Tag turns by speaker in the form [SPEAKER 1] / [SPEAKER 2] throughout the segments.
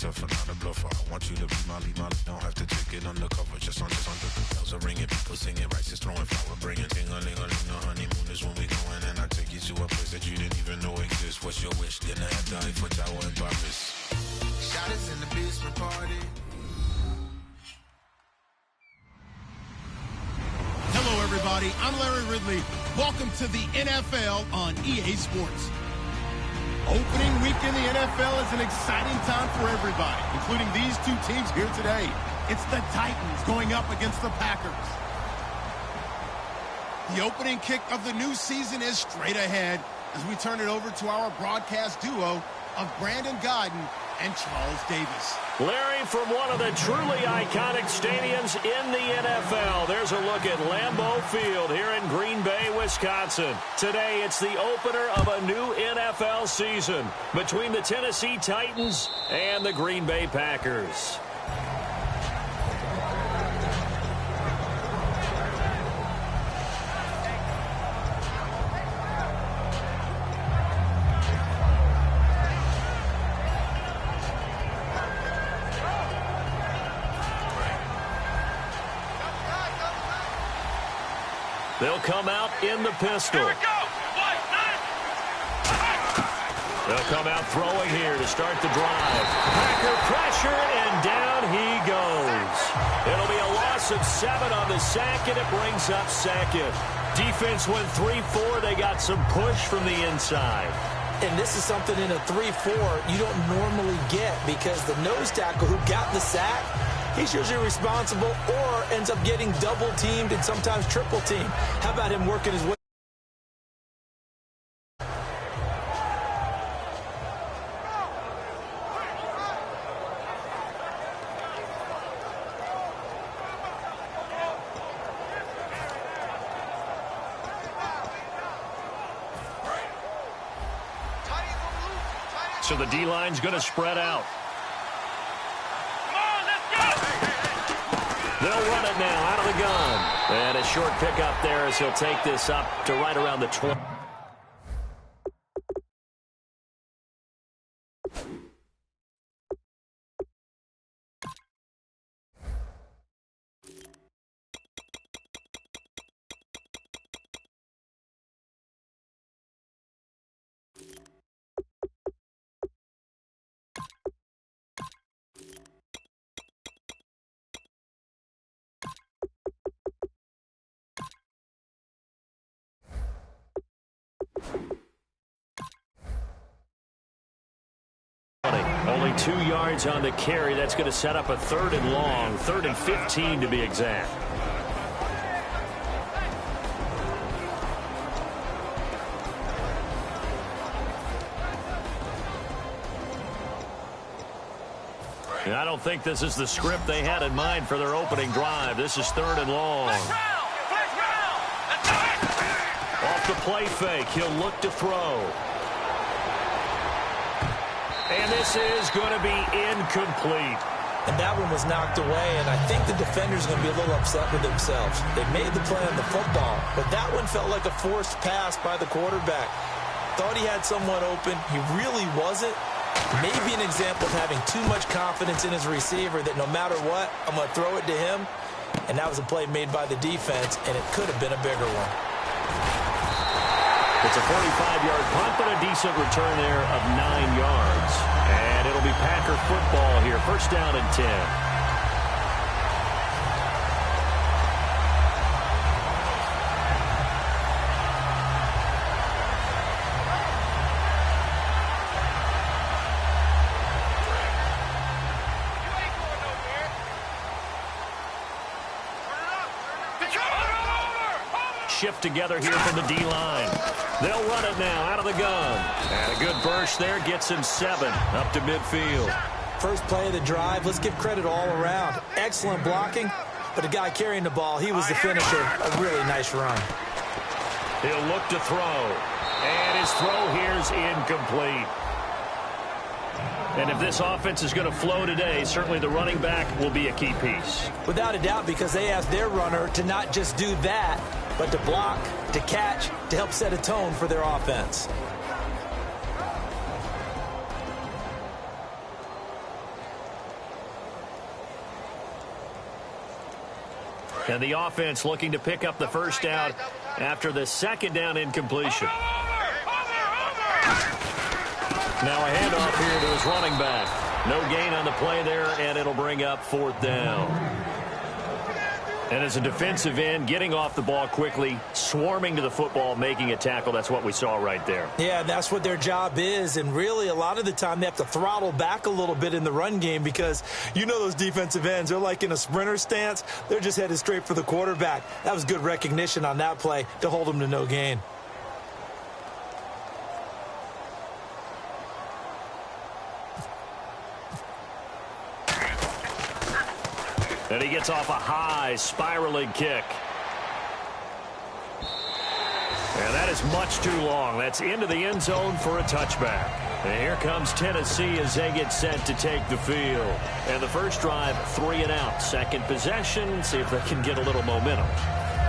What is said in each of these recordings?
[SPEAKER 1] tougher, not a bluffer. I want you to be my lead, don't have to take it undercover. Just under the bells are ringing, people singing, rice is throwing, flower bringing. Ting-a-ling-a-ling, the honeymoon is when we going, and I take you to a place that you didn't even know exists. What's your wish? Dinner at the Eiffel Tower in Paris. Shot is in the basement party.
[SPEAKER 2] Hello, everybody. I'm Larry Ridley. Welcome to the NFL on EA Sports. Opening week in the NFL is an exciting time for everybody, including these two teams here today. It's the Titans going up against the Packers. The opening kick of the new season is straight ahead as we turn it over to our broadcast duo of Brandon Godden and Charles Davis.
[SPEAKER 3] Larry, from one of the truly iconic stadiums in the NFL, there's a look at Lambeau Field here in Green Bay, Wisconsin. Today, it's the opener of a new NFL season between the Tennessee Titans and the Green Bay Packers. They'll come out in the pistol. They'll come out throwing here to start the drive. Packer pressure, and down he goes. It'll be a loss of 7 on the sack, and it brings up second. Defense went 3-4. They got some push from the inside.
[SPEAKER 4] And this is something in a 3-4 you don't normally get because the nose tackle who got the sack, he's usually responsible or ends up getting double-teamed and sometimes triple-teamed. How about him working his way?
[SPEAKER 3] So the D-line's going to spread out. They'll run it now out of the gun. And a short pickup there as he'll take this up to right around the 20. Only 2 yards on the carry. That's going to set up a 3rd and long, 3rd and 15 to be exact. And I don't think this is the script they had in mind for their opening drive. This is 3rd and long. Off the play fake, he'll look to throw. And this is going to be incomplete.
[SPEAKER 4] And that one was knocked away, and I think the defender's going to be a little upset with themselves. They made the play on the football, but that one felt like a forced pass by the quarterback. Thought he had someone open. He really wasn't. Maybe an example of having too much confidence in his receiver that no matter what, I'm going to throw it to him. And that was a play made by the defense, and it could have been a bigger one.
[SPEAKER 3] It's a 45-yard punt, but a decent return there of 9 yards. And it'll be Packer football here. 1st down and 10. Shift together here from the D-line. They'll run it now out of the gun. And a good burst there gets him 7 up to midfield.
[SPEAKER 4] First play of the drive, let's give credit all around. Excellent blocking, but the guy carrying the ball, he was the finisher. A really nice run.
[SPEAKER 3] He'll look to throw. And his throw here is incomplete. And if this offense is going to flow today, certainly the running back will be a key piece.
[SPEAKER 4] Without a doubt, because they asked their runner to not just do that, but to block, to catch, to help set a tone for their offense.
[SPEAKER 3] And the offense looking to pick up the first down after the second down incompletion. Now a handoff here to his running back. No gain on the play there, and it'll bring up fourth down. And as a defensive end, getting off the ball quickly, swarming to the football, making a tackle, that's what we saw right there.
[SPEAKER 4] Yeah, that's what their job is. And really, a lot of the time, they have to throttle back a little bit in the run game because you know those defensive ends, they're like in a sprinter stance. They're just headed straight for the quarterback. That was good recognition on that play to hold them to no gain.
[SPEAKER 3] And he gets off a high spiraling kick. And that is much too long. That's into the end zone for a touchback. And here comes Tennessee as they get set to take the field. And the first drive, 3 and out. Second possession, see if they can get a little momentum.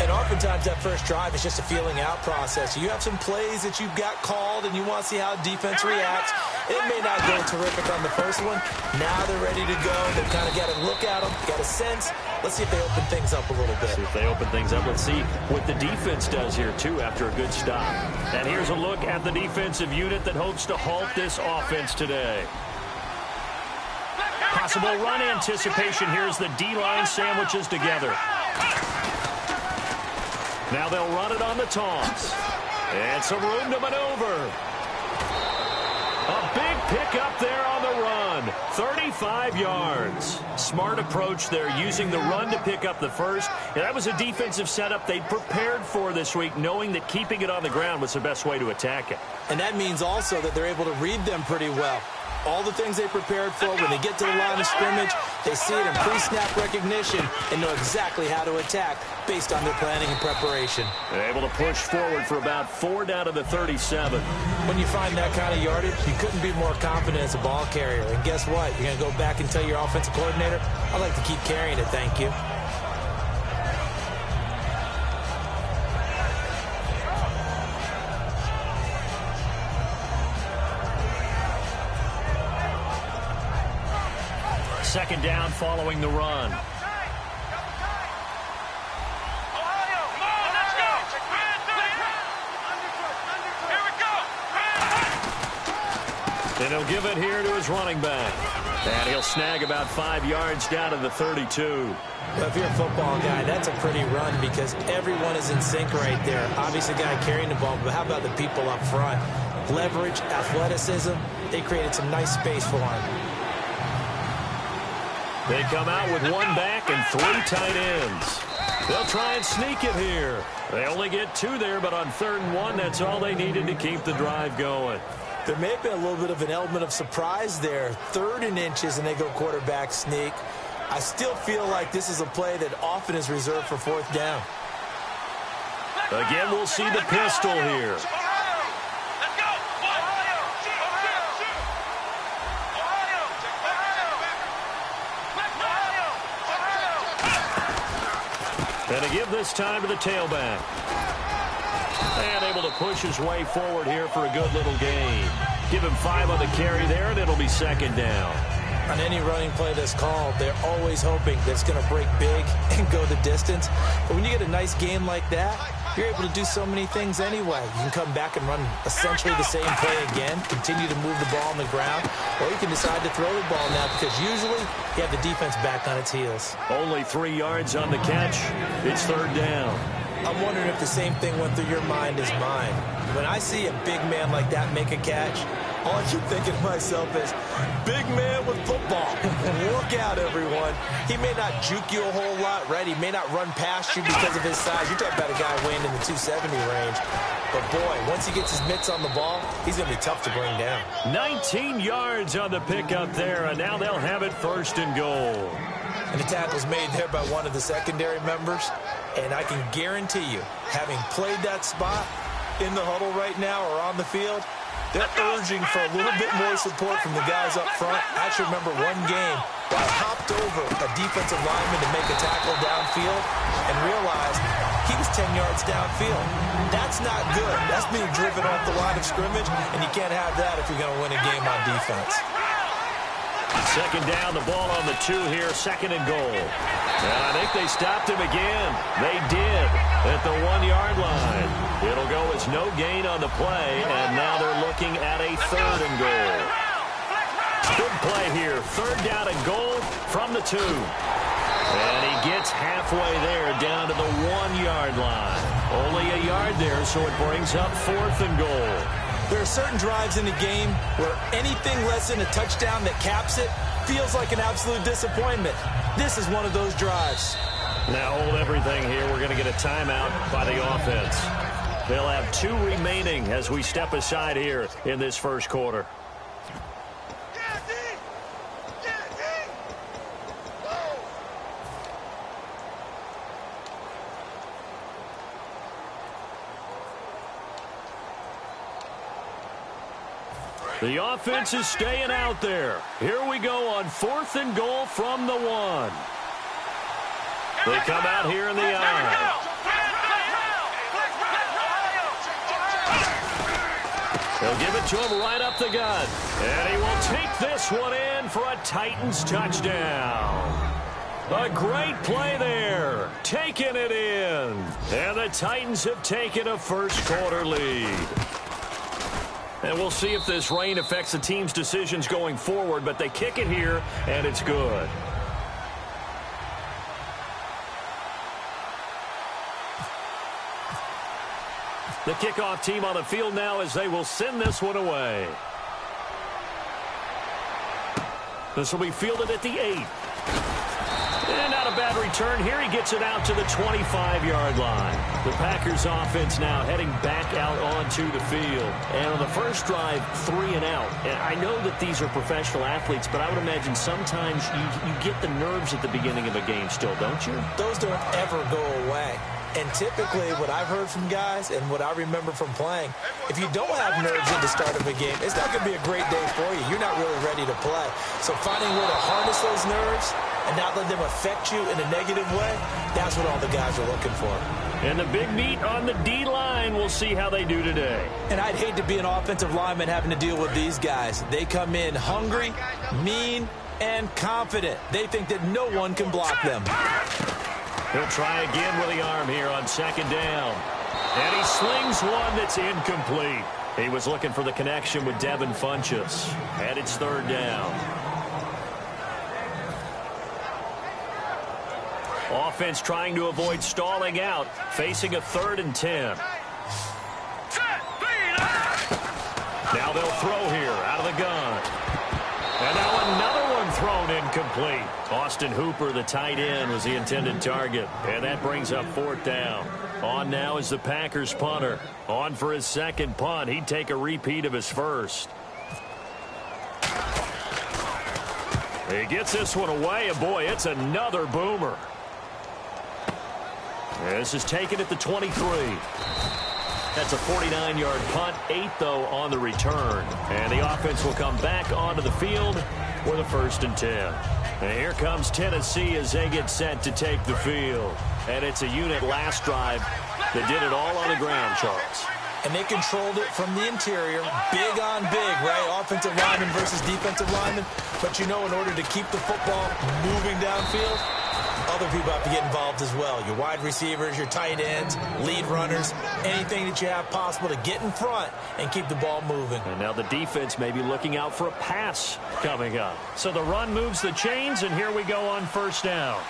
[SPEAKER 4] And oftentimes that first drive is just a feeling out process. You have some plays that you've got called and you want to see how defense reacts. It may not go terrific on the first one. Now they're ready to go. They've kind of got to look at them, got a sense. Let's see if they open things up a little bit.
[SPEAKER 3] See if they open things up. Let's see what the defense does here, too, after a good stop. And here's a look at the defensive unit that hopes to halt this offense today. Possible run anticipation. Here's the D-line sandwiches together. Now they'll run it on the toss. And some room to maneuver. A big pickup there on the run. 35 yards. Smart approach there, using the run to pick up the first. And that was a defensive setup they prepared for this week, knowing that keeping it on the ground was the best way to attack it.
[SPEAKER 4] And that means also that they're able to read them pretty well. All the things they prepared for, when they get to the line of scrimmage, they see it in pre-snap recognition and know exactly how to attack based on their planning and preparation.
[SPEAKER 3] They're able to push forward for about 4 down to the 37.
[SPEAKER 4] When you find that kind of yardage, you couldn't be more confident as a ball carrier. And guess what? You're going to go back and tell your offensive coordinator, I'd like to keep carrying it, thank you.
[SPEAKER 3] Second down following the run. And he'll give it here to his running back. And he'll snag about 5 yards down to the 32.
[SPEAKER 4] Well, if you're a football guy, that's a pretty run because everyone is in sync right there. Obviously, the guy carrying the ball, but how about the people up front? Leverage, athleticism, they created some nice space for him.
[SPEAKER 3] They come out with 1 back and 3 tight ends. They'll try and sneak it here. They only get 2 there, but on 3rd and 1, that's all they needed to keep the drive going.
[SPEAKER 4] There may have been a little bit of an element of surprise there. 3rd and inches, and they go quarterback sneak. I still feel like this is a play that often is reserved for 4th down.
[SPEAKER 3] Again, we'll see the pistol here. And to give this time to the tailback. And able to push his way forward here for a good little gain. Give him 5 on the carry there, and it'll be 2nd down.
[SPEAKER 4] On any running play that's called, they're always hoping that it's going to break big and go the distance. But when you get a nice game like that, you're able to do so many things anyway. You can come back and run essentially the same play again, continue to move the ball on the ground, or you can decide to throw the ball now because usually you have the defense back on its heels.
[SPEAKER 3] Only 3 yards on the catch. It's 3rd down.
[SPEAKER 4] I'm wondering if the same thing went through your mind as mine. When I see a big man like that make a catch, all I keep thinking to myself is, big man with football. Look out, everyone. He may not juke you a whole lot, right? He may not run past you because of his size. You're talking about a guy weighing in the 270 range. But, boy, once he gets his mitts on the ball, he's going to be tough to bring down.
[SPEAKER 3] 19 yards on the pickup there, and now they'll have it 1st and goal.
[SPEAKER 4] And the tackle's made there by one of the secondary members. And I can guarantee you, having played that spot in the huddle right now or on the field, they're urging for a little bit more support from the guys up front. I actually remember one game where I hopped over a defensive lineman to make a tackle downfield and realized he was 10 yards downfield. That's not good. That's being driven off the line of scrimmage, and you can't have that if you're going to win a game on defense.
[SPEAKER 3] Second down, the ball on the 2 here, second and goal. And I think they stopped him again. They did at the 1-yard line. It'll go as no gain on the play, and now they're looking at a third and goal. Good play here. Third down and goal from the 2. And he gets halfway there down to the 1-yard line. Only a yard there, so it brings up fourth and goal.
[SPEAKER 4] There are certain drives in the game where anything less than a touchdown that caps it feels like an absolute disappointment. This is one of those drives.
[SPEAKER 3] Now hold everything here. We're going to get a timeout by the offense. They'll have 2 remaining as we step aside here in this first quarter. The offense is staying out there. Here we go on fourth and goal from the 1. They come out here in the I. They'll give it to him right up the gut. And he will take this one in for a Titans touchdown. A great play there. Taking it in. And the Titans have taken a first quarter lead. And we'll see if this rain affects the team's decisions going forward, but they kick it here, and it's good. The kickoff team on the field now as they will send this one away. This will be fielded at the 8. And not a bad return here. He gets it out to the 25-yard line. The Packers offense now heading back out onto the field. And on the first drive, 3 and out. And I know that these are professional athletes, but I would imagine sometimes you get the nerves at the beginning of a game still, don't you?
[SPEAKER 4] Those don't ever go away. And typically, what I've heard from guys and what I remember from playing, if you don't have nerves at the start of a game, it's not going to be a great day for you. You're not really ready to play. So finding a way to harness those nerves and not let them affect you in a negative way, that's what all the guys are looking for.
[SPEAKER 3] And the big meat on the D-line, we'll see how they do today.
[SPEAKER 4] And I'd hate to be an offensive lineman having to deal with these guys. They come in hungry, mean, and confident. They think that no one can block them.
[SPEAKER 3] He'll try again with the arm here on second down. And he slings one that's incomplete. He was looking for the connection with Devin Funchess. And it's third down. Offense trying to avoid stalling out, facing a 3rd and 10. Now they'll throw here out of the gun. And now another one thrown incomplete. Austin Hooper, the tight end, was the intended target. And that brings up 4th down. On now is the Packers punter. On for his second punt. He'd take a repeat of his first. He gets this one away, and boy, it's another boomer. This is taken at the 23. That's a 49-yard punt, 8 though on the return. And the offense will come back onto the field with a 1st and 10. And here comes Tennessee as they get set to take the field. And it's a unit last drive that did it all on the ground, Charles.
[SPEAKER 4] And they controlled it from the interior, big on big, right? Offensive lineman versus defensive lineman. But you know, in order to keep the football moving downfield, other people have to get involved as well. Your wide receivers, your tight ends, lead runners, anything that you have possible to get in front and keep the ball moving.
[SPEAKER 3] And now the defense may be looking out for a pass coming up. So the run moves the chains, and here we go on 1st down.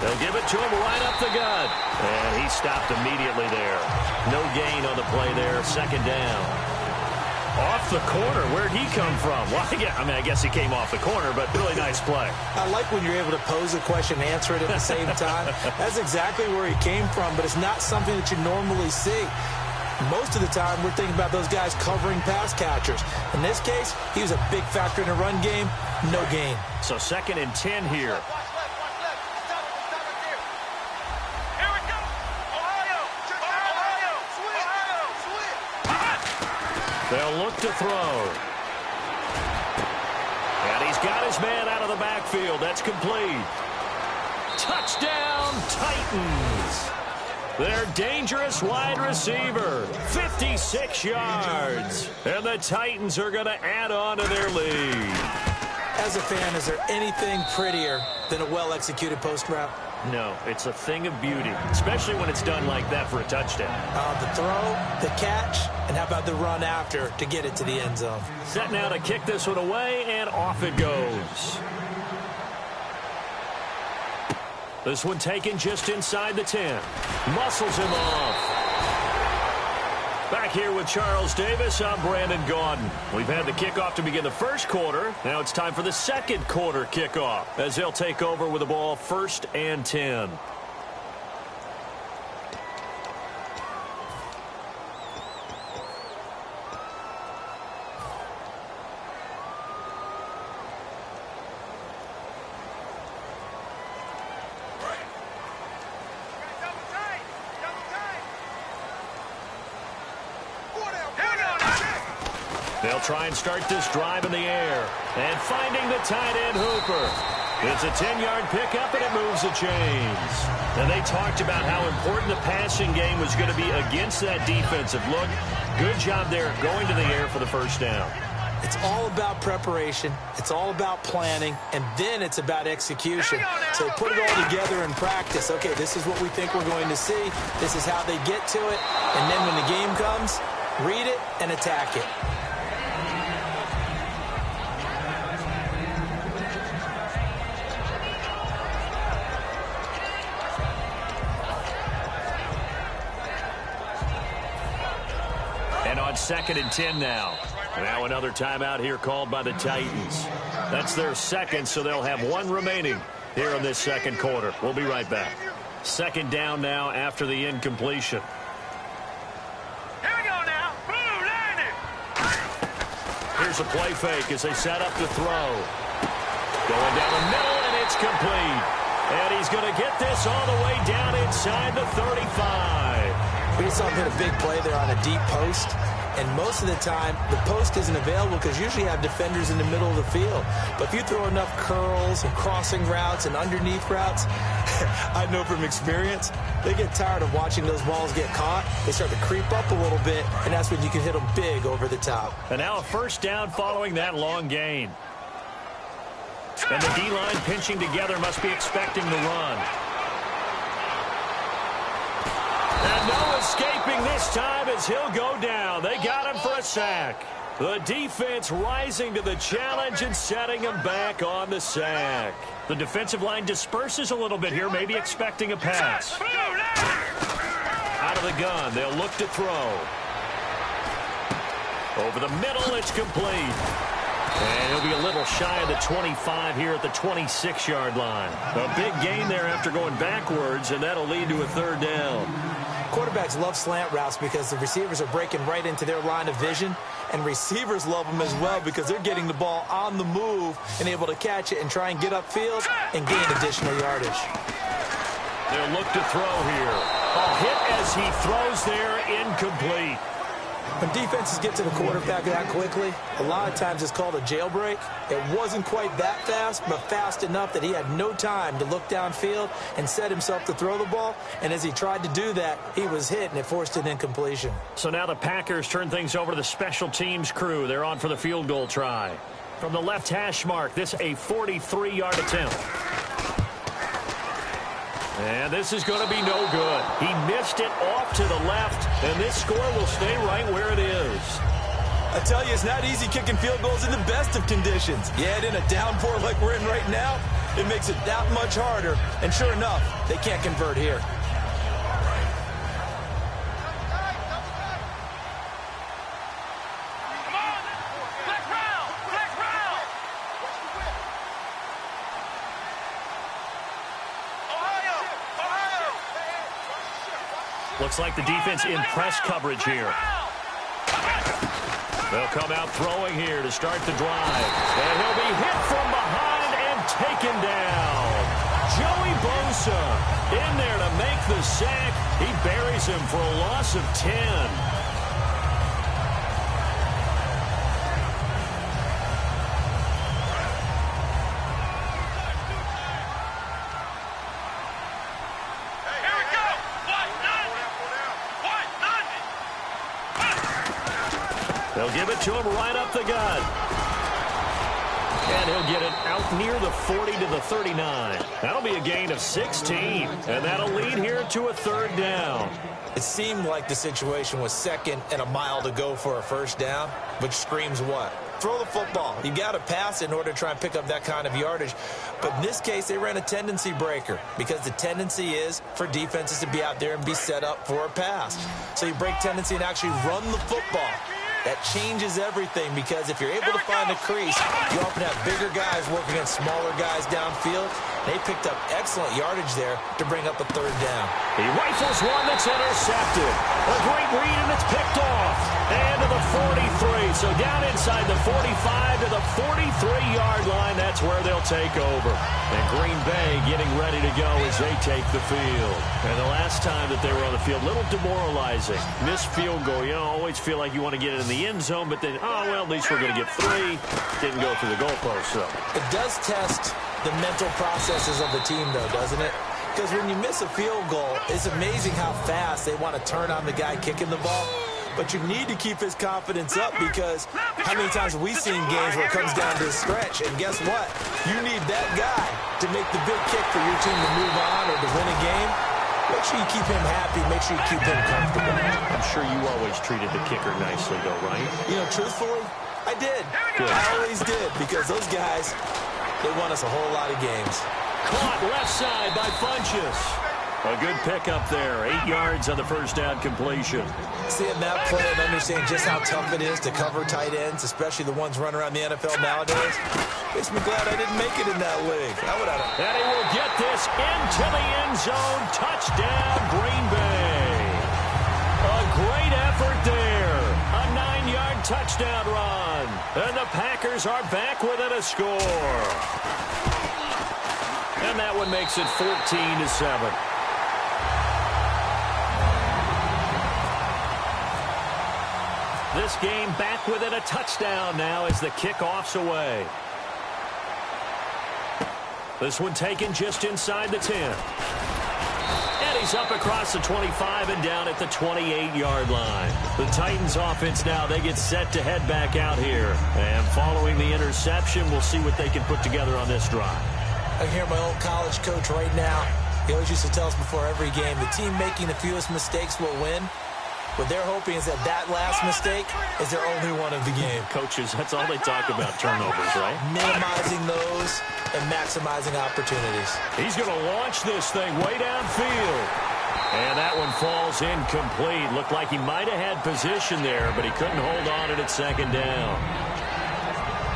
[SPEAKER 3] They'll give it to him right up the gut. And he stopped immediately there. No gain on the play there. 2nd down. Off the corner. Where'd he come from? Well, I guess he came off the corner, but really nice play.
[SPEAKER 4] I like when you're able to pose a question and answer it at the same time. That's exactly where he came from, but it's not something that you normally see. Most of the time, we're thinking about those guys covering pass catchers. In this case, he was a big factor in the run game. No gain.
[SPEAKER 3] So 2nd and 10 here. They'll look to throw. And he's got his man out of the backfield. That's complete. Touchdown, Titans. Their dangerous wide receiver, 56 yards. And the Titans are going to add on to their lead.
[SPEAKER 4] As a fan, is there anything prettier than a well-executed post route?
[SPEAKER 3] No, it's a thing of beauty, especially when it's done like that for a touchdown.
[SPEAKER 4] The throw, the catch, and how about the run after to get it to the end zone?
[SPEAKER 3] Set now to kick this one away, and off it goes. This one taken just inside the 10. Muscles him off. Back here with Charles Davis, I'm Brandon Gaudin. We've had the kickoff to begin the first quarter. Now it's time for the second quarter kickoff as they'll take over with the ball 1st and 10. They'll try and start this drive in the air. And finding the tight end Hooper. It's a 10-yard pickup, and it moves the chains. And they talked about how important the passing game was going to be against that defensive look. Good job there going to the air for the first down.
[SPEAKER 4] It's all about preparation. It's all about planning. And then it's about execution. So they put it all together in practice. Okay, this is what we think we're going to see. This is how they get to it. And then when the game comes, read it and attack it.
[SPEAKER 3] And on 2nd and 10 now. Now another timeout here called by the Titans. That's their second, so they'll have one remaining here in this second quarter. We'll be right back. 2nd down now after the incompletion.
[SPEAKER 5] Here we go now. Boom, learn it.
[SPEAKER 3] Here's a play fake as they set up the throw. Going down the middle, and it's complete. And he's going to get this all the way down inside the 35.
[SPEAKER 4] We just saw him hit a big play there on a deep post. And most of the time, the post isn't available because usually you have defenders in the middle of the field. But if you throw enough curls and crossing routes and underneath routes, I know from experience, they get tired of watching those balls get caught. They start to creep up a little bit, and that's when you can hit them big over the top.
[SPEAKER 3] And now a first down following that long gain. And the D-line pinching together must be expecting the run. And no escaping this time as he'll go down. They got him for a sack. The defense rising to the challenge and setting him back on the sack. The defensive line disperses a little bit here, maybe expecting a pass. Out of the gun, they'll look to throw. Over the middle, it's complete. And he'll be a little shy of the 25 here at the 26-yard line. A big gain there after going backwards, and that'll lead to a 3rd down.
[SPEAKER 4] Quarterbacks love slant routes because the receivers are breaking right into their line of vision, and receivers love them as well because they're getting the ball on the move and able to catch it and try and get upfield and gain additional yardage.
[SPEAKER 3] They'll look to throw here. A hit as he throws there, incomplete.
[SPEAKER 4] When defenses get to the quarterback that quickly, a lot of times it's called a jailbreak. It wasn't quite that fast, but fast enough that he had no time to look downfield and set himself to throw the ball. And as he tried to do that, he was hit, and it forced an incompletion.
[SPEAKER 3] So now the Packers turn things over to the special teams crew. They're on for the field goal try. From the left hash mark, this a 43-yard attempt. And this is going to be no good. He missed it off to the left, and this score will stay right where it is.
[SPEAKER 4] I tell you, it's not easy kicking field goals in the best of conditions. Yet in a downpour like we're in right now, it makes it that much harder. And sure enough, they can't convert here.
[SPEAKER 3] Looks like the defense in press coverage here. They'll come out throwing here to start the drive. And he'll be hit from behind and taken down. Joey Bosa in there to make the sack. He buries him for a loss of 10. They'll give it to him right up the gut. And he'll get it out near the 40 to the 39. That'll be a gain of 16. And that'll lead here to a third down.
[SPEAKER 4] It seemed like the situation was 2nd and a mile to go for a first down, which screams what? Throw the football. You got to pass in order to try and pick up that kind of yardage. But in this case, they ran a tendency breaker because the tendency is for defenses to be out there and be set up for a pass. So you break tendency and actually run the football. That changes everything because if you're able to find a crease, you often have bigger guys working against smaller guys downfield. They picked up excellent yardage there to bring up a third down.
[SPEAKER 3] He rifles one that's intercepted. A great read, and it's picked off. And to the 43. So down inside the 45 to the 43-yard line. That's where they'll take over. And Green Bay getting ready to go as they take the field. And the last time that they were on the field, a little demoralizing. Missed field goal. You know, always feel like you want to get it in the end zone, but then, oh, well, at least we're going to get 3. Didn't go through the goalpost, so.
[SPEAKER 4] It does test the mental processes of the team, though, doesn't it? Because when you miss a field goal, it's amazing how fast they want to turn on the guy kicking the ball. But you need to keep his confidence up because how many times have we seen games where it comes down to a stretch? And guess what? You need that guy to make the big kick for your team to move on or to win a game. Make sure you keep him happy. Make sure you keep him comfortable.
[SPEAKER 3] I'm sure you always treated the kicker nicely, though, right?
[SPEAKER 4] You know, truthfully, I did.
[SPEAKER 3] Good.
[SPEAKER 4] I always did because those guys, they won us a whole lot of games.
[SPEAKER 3] Caught left side by Funchess. A good pickup there. 8 yards on the first down completion.
[SPEAKER 4] Seeing that play and understanding just how tough it is to cover tight ends, especially the ones running around the NFL nowadays, makes me glad I didn't make it in that league.
[SPEAKER 3] And he will get this into the end zone. Touchdown, Green Bay. A great effort there. A 9-yard touchdown run. And the Packers are back within a score. And that one makes it 14-7. This game back within a touchdown now as the kickoff's away. This one taken just inside the 10. And he's up across the 25 and down at the 28-yard line. The Titans offense now, they get set to head back out here. And following the interception, we'll see what they can put together on this drive.
[SPEAKER 4] I hear my old college coach right now. He always used to tell us before every game, the team making the fewest mistakes will win. What they're hoping is that last mistake is their only one of the game.
[SPEAKER 3] Coaches, that's all they talk about, turnovers, right?
[SPEAKER 4] Minimizing those and maximizing opportunities.
[SPEAKER 3] He's going to launch this thing way downfield. And that one falls incomplete. Looked like he might have had position there, but he couldn't hold on it at second down.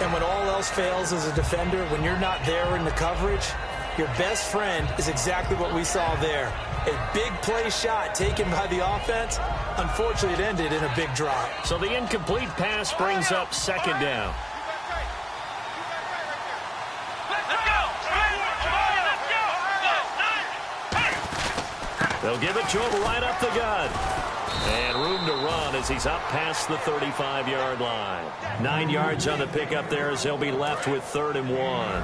[SPEAKER 4] And when all else fails as a defender, when you're not there in the coverage, your best friend is exactly what we saw there. A big play shot taken by the offense. Unfortunately, it ended in a big drop.
[SPEAKER 3] So the incomplete pass brings up second down. They'll give it to him right up the gut. And room to run as he's up past the 35-yard line. 9 yards on the pickup there as they'll be left with 3rd and 1.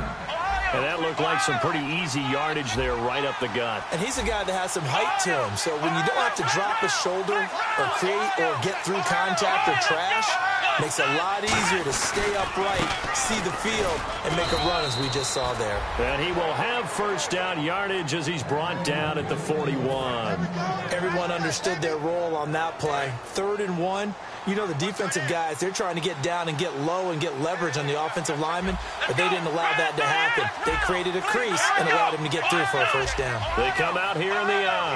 [SPEAKER 3] And that looked like some pretty easy yardage there right up the gut.
[SPEAKER 4] And he's a guy that has some height to him. So when you don't have to drop a shoulder or create or get through contact or trash, makes it a lot easier to stay upright, see the field, and make a run as we just saw there.
[SPEAKER 3] And he will have first down yardage as he's brought down at the 41.
[SPEAKER 4] Everyone understood their role on that play. 3rd and 1. You know the defensive guys, they're trying to get down and get low and get leverage on the offensive lineman, but they didn't allow that to happen. They created a crease and allowed him to get through for a first down.
[SPEAKER 3] They come out here in the eye.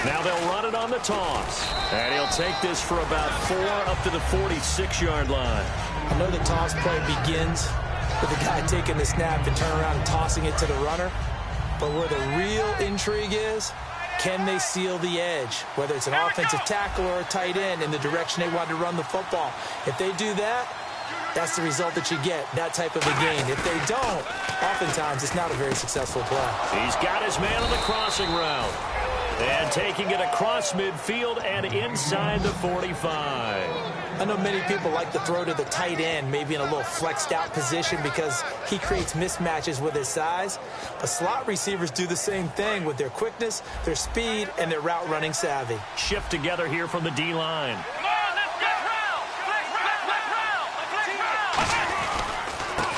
[SPEAKER 3] Now they'll run it on the toss. And he'll take this for about 4 up to the 46-yard line.
[SPEAKER 4] I know the toss play begins with the guy taking the snap and turning around and tossing it to the runner, but where the real intrigue is, can they seal the edge, whether it's an offensive tackle or a tight end in the direction they want to run the football? If they do that, that's the result that you get, that type of a gain. If they don't, oftentimes it's not a very successful play.
[SPEAKER 3] He's got his man on the crossing route. And taking it across midfield and inside the 45.
[SPEAKER 4] I know many people like to throw to the tight end, maybe in a little flexed out position because he creates mismatches with his size. But slot receivers do the same thing with their quickness, their speed, and their route running savvy.
[SPEAKER 3] Shift together here from the D-line.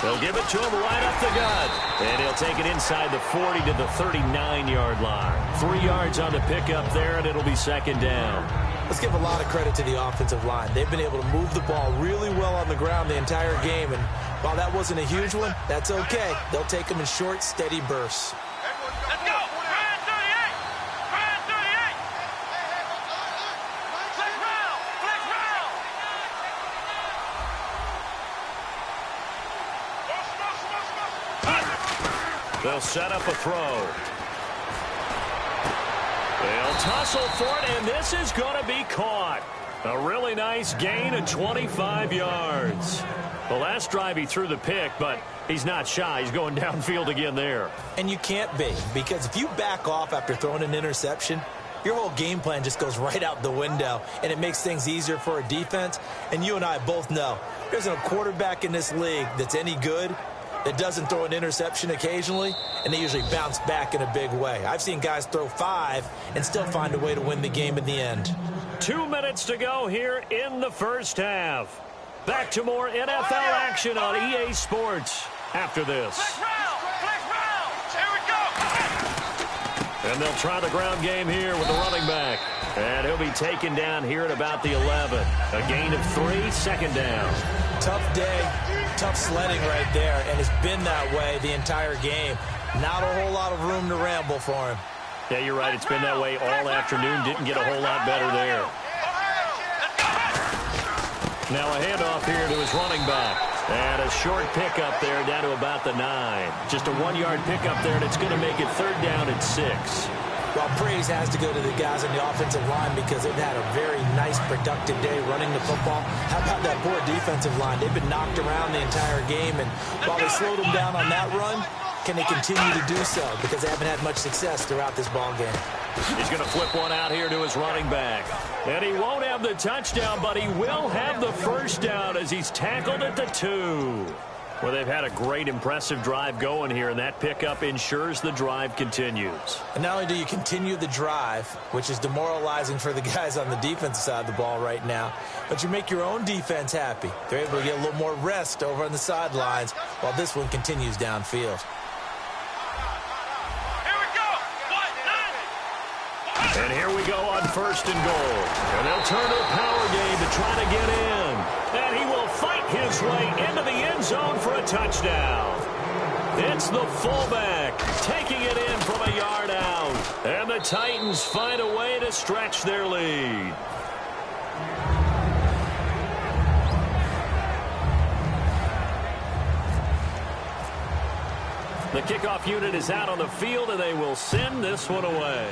[SPEAKER 3] They'll give it to him right up the gut. And he'll take it inside the 40 to the 39-yard line. 3 yards on the pickup there, and it'll be second down.
[SPEAKER 4] Let's give a lot of credit to the offensive line. They've been able to move the ball really well on the ground the entire game. And while that wasn't a huge one, that's okay. They'll take them in short, steady bursts.
[SPEAKER 5] Let's go. Ryan 38. Ryan 38. Flex round. Flex round.
[SPEAKER 3] They'll set up a throw. They'll tussle for it, and this is going to be caught. A really nice gain of 25 yards. The last drive he threw the pick, but he's not shy. He's going downfield again there.
[SPEAKER 4] And you can't be, because if you back off after throwing an interception, your whole game plan just goes right out the window, and it makes things easier for a defense. And you and I both know there's a quarterback in this league that's any good that doesn't throw an interception occasionally, and they usually bounce back in a big way. I've seen guys throw 5 and still find a way to win the game in the end.
[SPEAKER 3] 2 minutes to go here in the first half. Back to more NFL action on EA Sports after this.
[SPEAKER 5] Flex round. Flex round. Here we go.
[SPEAKER 3] And they'll try the ground game here with the running back. And he'll be taken down here at about the 11. A gain of 3, second down.
[SPEAKER 4] Tough day, tough sledding right there, and it's been that way the entire game. Not a whole lot of room to ramble for him.
[SPEAKER 3] Yeah, you're right. It's been that way all afternoon. Didn't get a whole lot better there. Now a handoff here to his running back. And a short pickup there down to about the 9. Just a 1-yard pickup there, and it's going to make it third down at 6.
[SPEAKER 4] Well, praise has to go to the guys on the offensive line because they've had a very nice, productive day running the football. How about that poor defensive line? They've been knocked around the entire game, and while they slowed them down on that run, can they continue to do so? Because they haven't had much success throughout this ball game.
[SPEAKER 3] He's going to flip one out here to his running back. And he won't have the touchdown, but he will have the first down as he's tackled at the 2. Well, they've had a great, impressive drive going here, and that pickup ensures the drive continues.
[SPEAKER 4] And not only do you continue the drive, which is demoralizing for the guys on the defensive side of the ball right now, but you make your own defense happy. They're able to get a little more rest over on the sidelines while this one continues downfield.
[SPEAKER 3] And here we go on first and goal. And they'll turn to a power game to try to get in. And he will fight his way into the end zone for a touchdown. It's the fullback taking it in from a yard out. And the Titans find a way to stretch their lead. The kickoff unit is out on the field, and they will send this one away.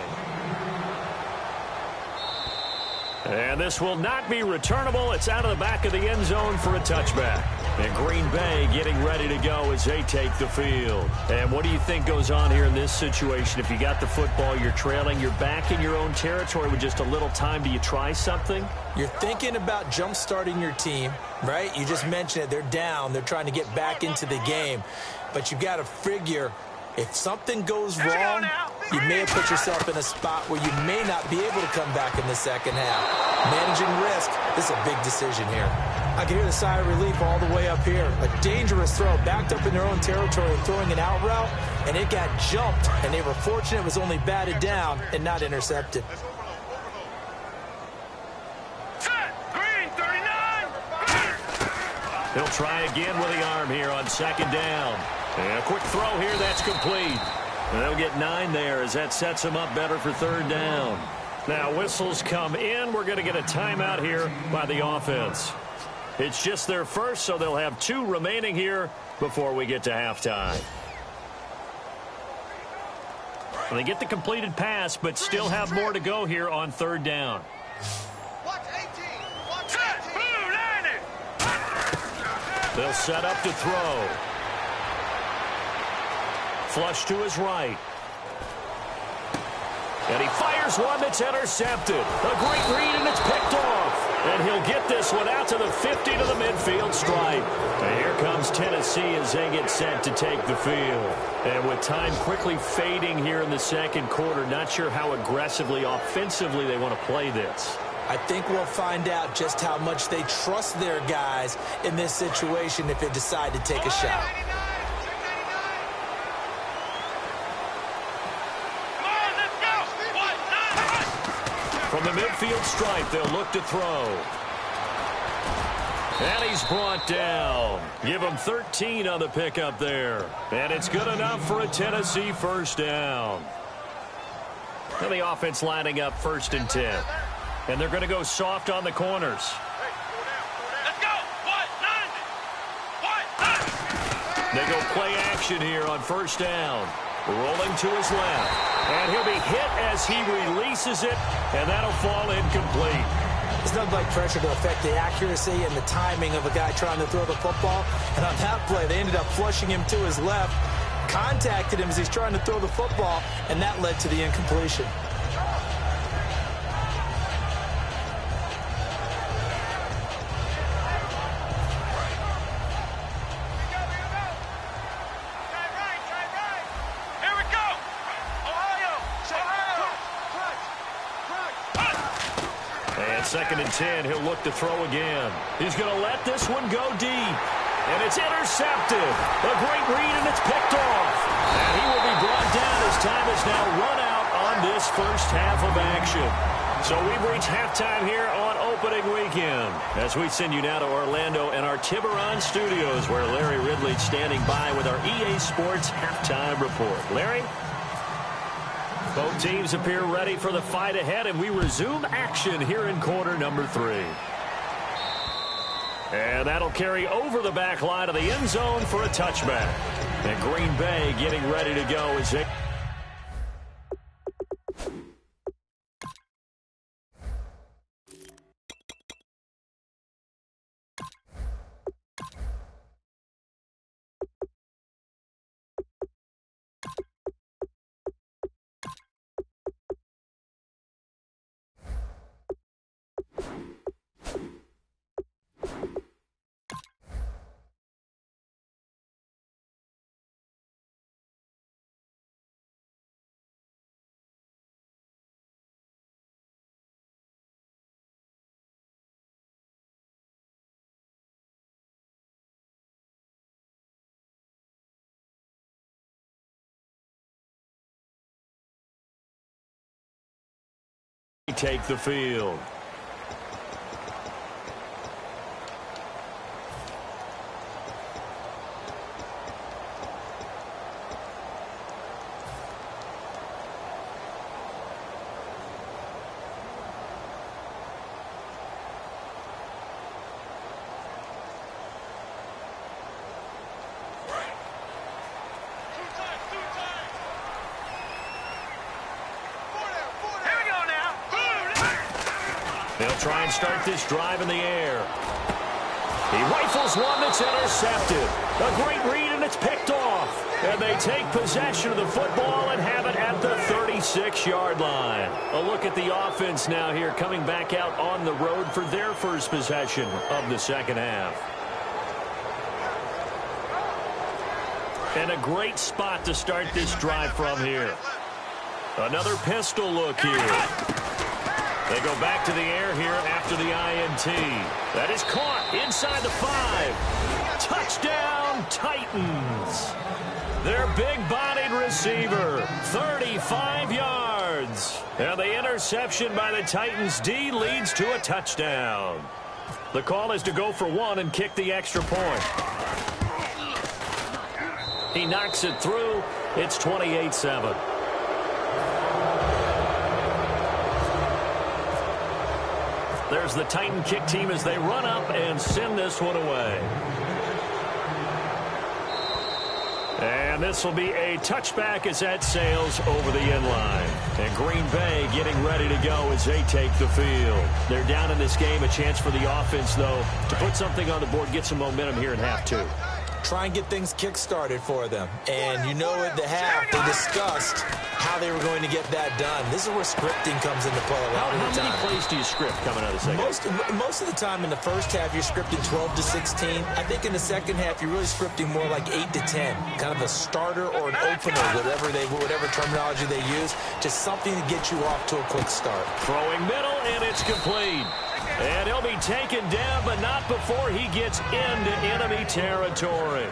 [SPEAKER 3] And this will not be returnable. It's out of the back of the end zone for a touchback. And Green Bay getting ready to go as they take the field. And what do you think goes on here in this situation? If you got the football, you're trailing, you're back in your own territory with just a little time. Do you try something?
[SPEAKER 4] You're thinking about jump-starting your team, right? You just mentioned it. They're down. They're trying to get back into the game. But you've got to figure if something goes wrong, you may have put yourself in a spot where you may not be able to come back in the second half. Managing risk, this is a big decision here. I can hear the sigh of relief all the way up here. A dangerous throw, backed up in their own territory and throwing an out route, and it got jumped, and they were fortunate it was only batted down and not intercepted.
[SPEAKER 5] Green 39.
[SPEAKER 3] He'll try again with the arm here on second down. And a quick throw here, that's complete. And they'll get 9 there as that sets them up better for third down. Now whistles come in. We're going to get a timeout here by the offense. It's just their first, so they'll have 2 remaining here before we get to halftime. And they get the completed pass, but still have more to go here on third down. They'll set up to throw. Flush to his right. And he fires one that's intercepted. A great read, and it's picked off. And he'll get this one out to the 50 to the midfield stripe. And here comes Tennessee as they get set to take the field. And with time quickly fading here in the second quarter, not sure how aggressively, offensively they want to play this.
[SPEAKER 4] I think we'll find out just how much they trust their guys in this situation if they decide to take a shot.
[SPEAKER 3] From the midfield stripe, they'll look to throw. And he's brought down. Give him 13 on the pickup there. And it's good enough for a Tennessee first down. And the offense lining up 1st and 10. And they're going to go soft on the corners.
[SPEAKER 5] Let's go.
[SPEAKER 3] They go play action here on 1st down. Rolling to his left. And he'll be hit as he releases it. And that'll fall incomplete.
[SPEAKER 4] It's nothing like pressure to affect the accuracy and the timing of a guy trying to throw the football. And on that play, they ended up flushing him to his left, contacted him as he's trying to throw the football, and that led to the incompletion.
[SPEAKER 3] Second and 10, he'll look to throw again. He's going to let this one go deep. And it's intercepted. A great read, and it's picked off. And he will be brought down as time is now run out on this first half of action. So we've reached halftime here on opening weekend. As we send you now to Orlando and our Tiburon studios, where Larry Ridley's standing by with our EA Sports halftime report. Larry? Both teams appear ready for the fight ahead, and we resume action here in quarter number 3. And that'll carry over the back line of the end zone for a touchback. And Green Bay getting ready to go as they... take the field. They'll try and start this drive in the air. He rifles one that's intercepted. A great read, and it's picked off. And they take possession of the football and have it at the 36-yard line. A look at the offense now here, coming back out on the road for their first possession of the second half. And a great spot to start this drive from here. Another pistol look here. They go back to the air here after the INT. That is caught inside the 5. Touchdown, Titans. Their big-bodied receiver, 35 yards. And the interception by the Titans D leads to a touchdown. The call is to go for 1 and kick the extra point. He knocks it through. It's 28-7. There's the Titan kick team as they run up and send this one away. And this will be a touchback as that sails over the end line. And Green Bay getting ready to go as they take the field. They're down in this game. A chance for the offense, though, to put something on the board, get some momentum here in half 2.
[SPEAKER 4] try and get things kick-started for them. And you know at the half, they discussed how they were going to get that done. This is where scripting comes into play a lot of the time.
[SPEAKER 3] How many plays do you script coming out of the second?
[SPEAKER 4] Most of the time in the first half, you're scripting 12 to 16. I think in the second half, you're really scripting more like 8 to 10. Kind of a starter or an opener, whatever terminology they use. Just something to get you off to a quick start.
[SPEAKER 3] Throwing middle, and it's complete. And he'll be taken down, but not before he gets into enemy territory.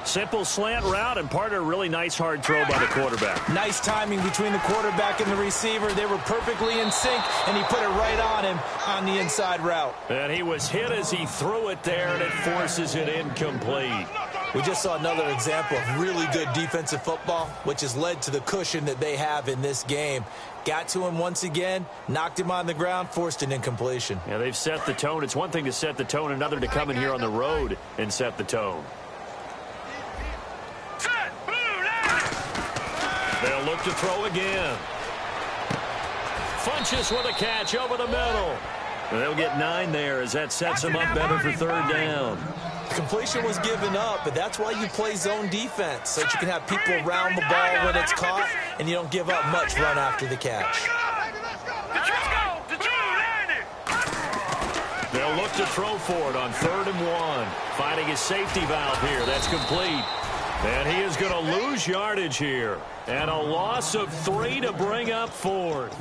[SPEAKER 3] Simple slant route, and part of a really nice hard throw by the quarterback.
[SPEAKER 4] Nice timing between the quarterback and the receiver. They were perfectly in sync, and he put it right on him on the inside route.
[SPEAKER 3] And he was hit as he threw it there, and it forces it incomplete.
[SPEAKER 4] We just saw another example of really good defensive football, which has led to the cushion that they have in this game. Got to him once again, knocked him on the ground, forced an incompletion.
[SPEAKER 3] Yeah, they've set the tone. It's one thing to set the tone, another to come in here on the road and set the tone. They'll look to throw again. Funches with a catch over the middle. They'll get 9 there as that sets them up better for third down.
[SPEAKER 4] Completion was given up, but that's why you play zone defense, so that you can have people around the ball when it's caught, and you don't give up much run after the catch.
[SPEAKER 3] They'll look to throw for it on 3rd and 1. Finding his safety valve here. That's complete. And he is going to lose yardage here. And a loss of 3 to bring up 4th.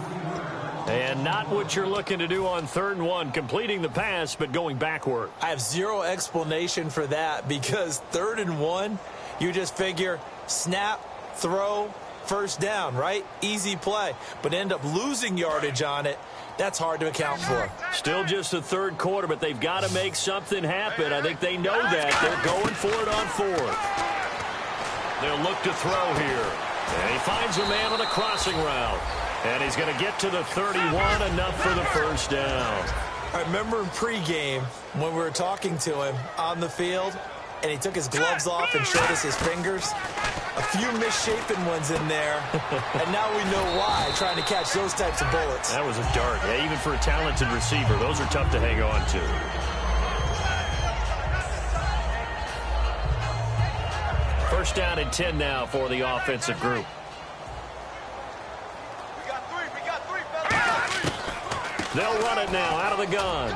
[SPEAKER 3] And not what you're looking to do on 3rd and 1, completing the pass, but going backward.
[SPEAKER 4] I have zero explanation for that, because 3rd and 1, you just figure snap, throw, first down, right? Easy play. But end up losing yardage on it. That's hard to account for.
[SPEAKER 3] Still just the 3rd quarter, but they've got to make something happen. I think they know that. They're going for it on 4th. They'll look to throw here. And he finds a man on a crossing route. And he's going to get to the 31, enough for the first down.
[SPEAKER 4] I remember in pregame when we were talking to him on the field, and he took his gloves off and showed us his fingers. A few misshapen ones in there, and now we know why, trying to catch those types of bullets.
[SPEAKER 3] That was a dart. Yeah, even for a talented receiver, those are tough to hang on to. First down and 10 now for the offensive group. They'll run it now out of the gun.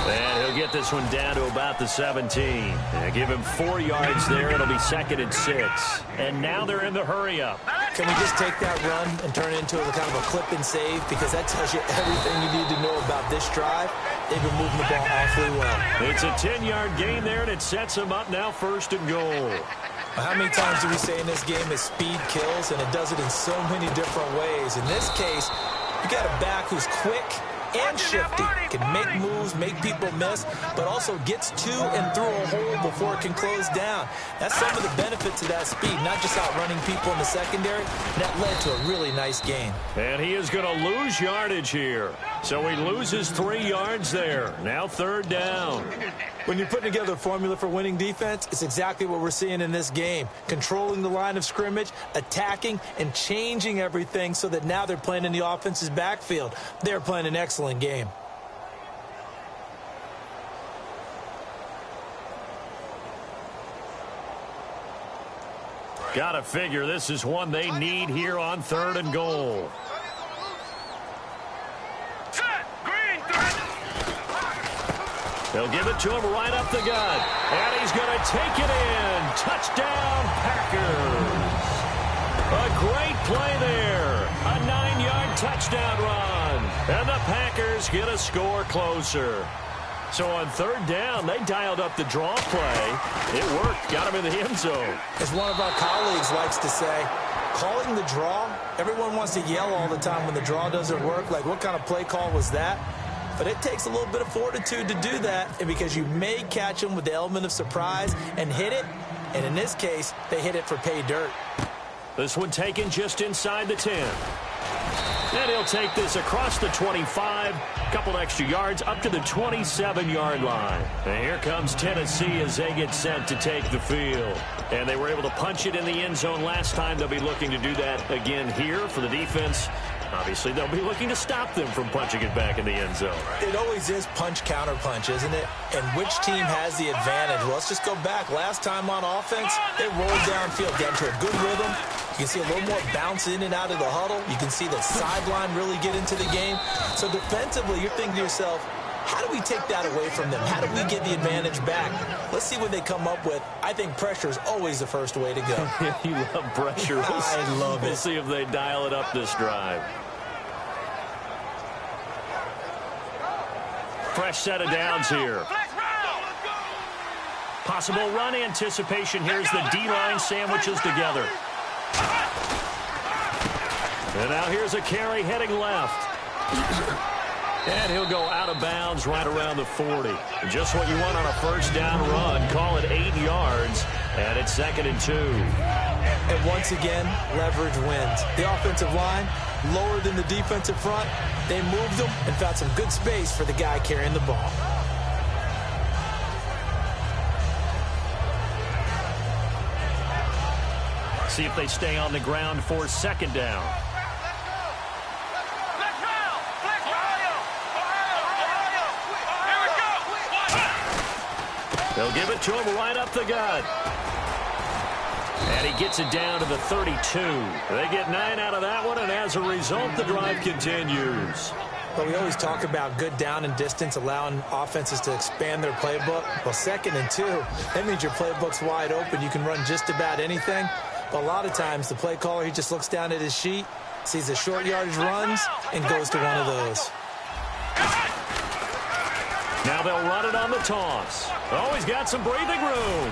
[SPEAKER 3] And he'll get this one down to about the 17. And give him 4 yards there. It'll be 2nd and 6. And now they're in the hurry up.
[SPEAKER 4] Can we just take that run and turn it into a kind of a clip and save? Because that tells you everything you need to know about this drive. They've been moving the ball awfully well.
[SPEAKER 3] It's a 10-yard gain there, and it sets them up now 1st and goal.
[SPEAKER 4] How many times do we say in this game that speed kills, and it does it in so many different ways? In this case, you got a back who's quick and shifty, can make moves, make people miss, but also gets to and through a hole before it can close down. That's some of the benefits of that speed, not just outrunning people in the secondary. That led to a really nice gain.
[SPEAKER 3] And he is going to lose yardage here. So he loses 3 yards there. Now 3rd down.
[SPEAKER 4] When you're putting together a formula for winning defense, it's exactly what we're seeing in this game. Controlling the line of scrimmage, attacking, and changing everything so that now they're playing in the offense's backfield. They're playing an excellent game.
[SPEAKER 3] Gotta figure this is one they need here on 3rd and goal. They'll give it to him right up the gut. And he's going to take it in. Touchdown, Packers. A great play there. A 9-yard touchdown run. And the Packers get a score closer. So on 3rd down, they dialed up the draw play. It worked. Got him in the end zone.
[SPEAKER 4] As one of our colleagues likes to say, calling the draw, everyone wants to yell all the time when the draw doesn't work. Like, what kind of play call was that? But it takes a little bit of fortitude to do that, and because you may catch them with the element of surprise and hit it, and in this case, they hit it for pay dirt.
[SPEAKER 3] This one taken just inside the 10. And he'll take this across the 25, a couple extra yards up to the 27-yard line. And here comes Tennessee as they get set to take the field. And they were able to punch it in the end zone last time. They'll be looking to do that again here for the defense. Obviously, they'll be looking to stop them from punching it back in the end zone.
[SPEAKER 4] It always is punch-counter-punch, isn't it? And which team has the advantage? Well, let's just go back. Last time on offense, they rolled downfield, got into a good rhythm. You can see a little more bounce in and out of the huddle. You can see the sideline really get into the game. So defensively, you're thinking to yourself, how do we take that away from them? How do we get the advantage back? Let's see what they come up with. I think pressure is always the first way to go.
[SPEAKER 3] You love pressure.
[SPEAKER 4] I love it.
[SPEAKER 3] We'll see if they dial it up this drive. Fresh set of downs here. Possible run anticipation. Here's the D-line sandwiches together. And now here's a carry heading left. And he'll go out of bounds right around the 40. Just what you want on a first down run. Call it 8 yards, and it's 2nd and 2.
[SPEAKER 4] And once again, leverage wins. The offensive line, lower than the defensive front. They moved them and found some good space for the guy carrying the ball.
[SPEAKER 3] See if they stay on the ground for 2nd down. They'll give it to him right up the gut. And he gets it down to the 32. They get 9 out of that one, and as a result, the drive continues.
[SPEAKER 4] Well, we always talk about good down and distance, allowing offenses to expand their playbook. Well, 2nd and 2, that means your playbook's wide open. You can run just about anything. But a lot of times, the play caller, he just looks down at his sheet, sees the short yardage runs, and goes to one of those.
[SPEAKER 3] Now they'll run it on the toss. Oh, he's got some breathing room.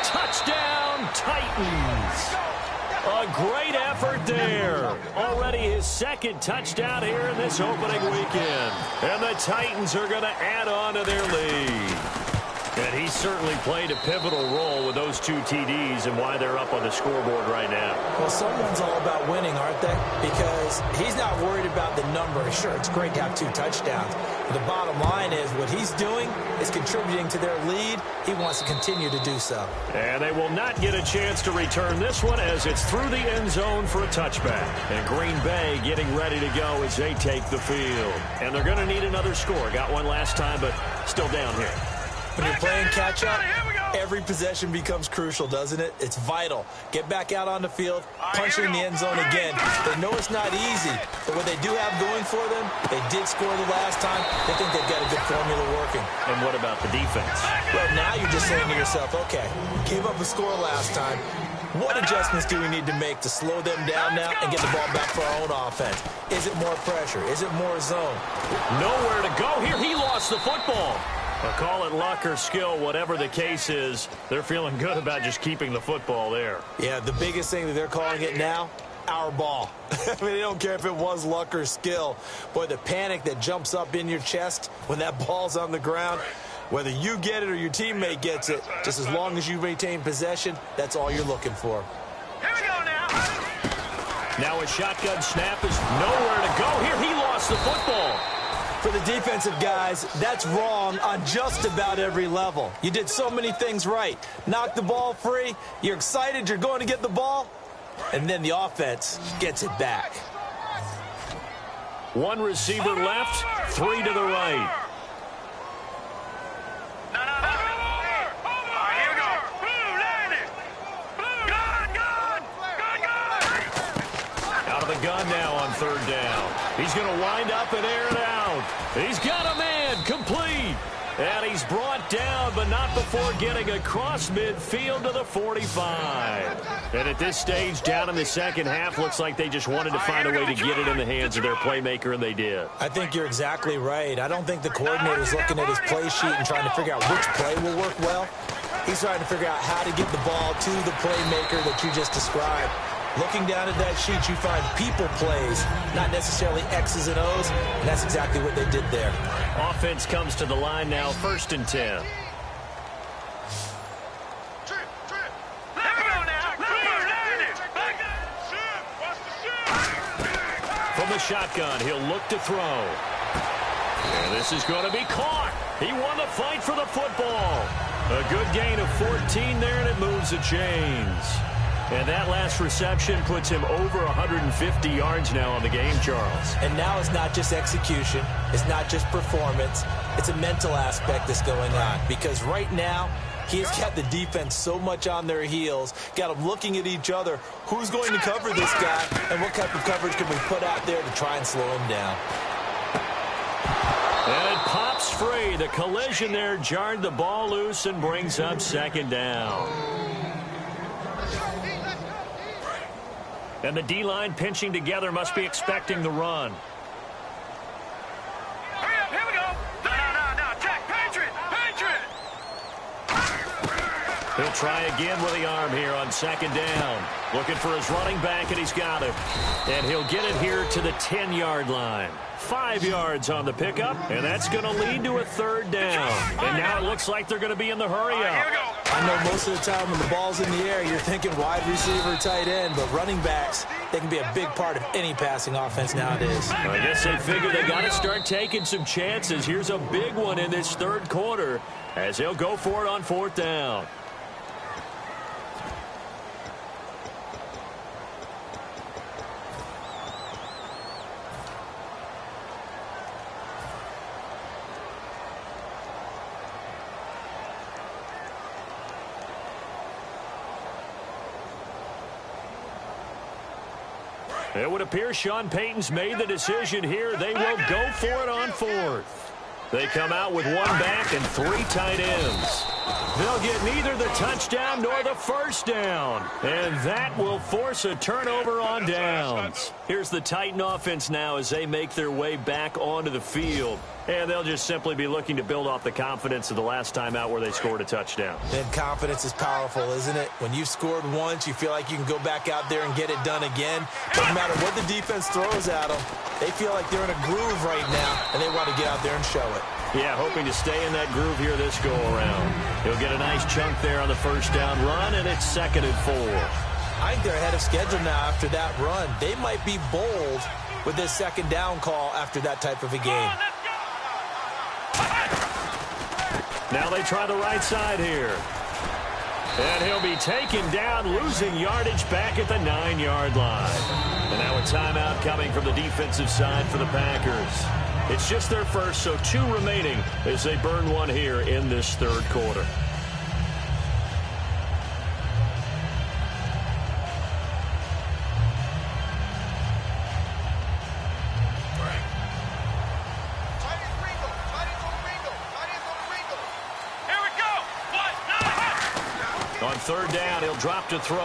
[SPEAKER 3] Touchdown, Titans. A great effort there. Already his 2nd touchdown here in this opening weekend. And the Titans are going to add on to their lead. And he certainly played a pivotal role with those 2 TDs and why they're up on the scoreboard right now.
[SPEAKER 4] Well, someone's all about winning, aren't they? Because he's not worried about the number. Sure, it's great to have 2 touchdowns. But the bottom line is what he's doing is contributing to their lead. He wants to continue to do so.
[SPEAKER 3] And they will not get a chance to return this one as it's through the end zone for a touchback. And Green Bay getting ready to go as they take the field. And they're going to need another score. Got one last time, but still down here.
[SPEAKER 4] When you're playing catch-up, every possession becomes crucial, doesn't it? It's vital. Get back out on the field, punch in the end zone again. They know it's not easy, but what they do have going for them, they did score the last time. They think they've got a good formula working.
[SPEAKER 3] And what about the defense?
[SPEAKER 4] Well, now you're just saying to yourself, okay, gave up a score last time. What adjustments do we need to make to slow them down now and get the ball back for our own offense? Is it more pressure? Is it more zone?
[SPEAKER 3] Nowhere to go here. He lost the football. Well, call it luck or skill, whatever the case is, they're feeling good about just keeping the football there.
[SPEAKER 4] Yeah, the biggest thing that they're calling it now, our ball. I mean, they don't care if it was luck or skill. Boy, the panic that jumps up in your chest when that ball's on the ground, whether you get it or your teammate gets it, just as long as you maintain possession, that's all you're looking for.
[SPEAKER 5] Here we go now.
[SPEAKER 3] Now a shotgun snap is nowhere to go here. He lost the football.
[SPEAKER 4] For the defensive guys, that's wrong on just about every level. You did so many things right. Knock the ball free, you're excited you're going to get the ball, and then the offense gets it back.
[SPEAKER 3] 1 receiver left, 3 to the right. Out of the gun now on 3rd down. He's going to wind up and air it out. He's got a man complete. And he's brought down, but not before getting across midfield to the 45. And at this stage, down in the second half, looks like they just wanted to find a way to get it in the hands of their playmaker, and they did.
[SPEAKER 4] I think you're exactly right. I don't think the coordinator's looking at his play sheet and trying to figure out which play will work well. He's trying to figure out how to get the ball to the playmaker that you just described. Looking down at that sheet, you find people plays, not necessarily X's and O's, and that's exactly what they did there.
[SPEAKER 3] Offense comes to the line now, 1st and 10. From the shotgun, he'll look to throw. And this is going to be caught. He won the fight for the football. A good gain of 14 there, and it moves the chains. And that last reception puts him over 150 yards now on the game, Charles.
[SPEAKER 4] And now it's not just execution. It's not just performance. It's a mental aspect that's going on. Because right now, he has got the defense so much on their heels, got them looking at each other. Who's going to cover this guy, and what type of coverage can we put out there to try and slow him down?
[SPEAKER 3] And it pops free. The collision there jarred the ball loose and brings up second down. And the D-line pinching together must be expecting the run.
[SPEAKER 5] Hurry up, here we go. No, Jack, Patriot.
[SPEAKER 3] He'll try again with the arm here on second down. Looking for his running back, and he's got it. And he'll get it here to the 10-yard line. 5 yards on the pickup, and that's going to lead to a third down. And now it looks like they're going to be in the hurry-up.
[SPEAKER 4] I know most of the time when the ball's in the air, you're thinking wide receiver, tight end, but running backs, they can be a big part of any passing offense nowadays.
[SPEAKER 3] I guess they figure they got to start taking some chances. Here's a big one in this third quarter as they'll go for it on fourth down. It would appear Sean Payton's made the decision here. They will go for it on fourth. They come out with one back and 3 tight ends. They'll get neither the touchdown nor the first down. And that will force a turnover on downs. Here's the Titan offense now as they make their way back onto the field. And they'll just simply be looking to build off the confidence of the last time out where they scored a touchdown.
[SPEAKER 4] And confidence is powerful, isn't it? When you've scored once, you feel like you can go back out there and get it done again. Doesn't matter what the defense throws at them. They feel like they're in a groove right now, and they want to get out there and show it.
[SPEAKER 3] Yeah, hoping to stay in that groove here this go-around. He'll get a nice chunk there on the first down run, and it's 2nd and 4.
[SPEAKER 4] I think they're ahead of schedule now after that run. They might be bold with this second down call after that type of a game.
[SPEAKER 3] Now they try the right side here. And he'll be taken down, losing yardage back at the 9-yard line. And now a timeout coming from the defensive side for the Packers. It's just their first, so 2 remaining as they burn one here in this third quarter. On third down, he'll drop to throw.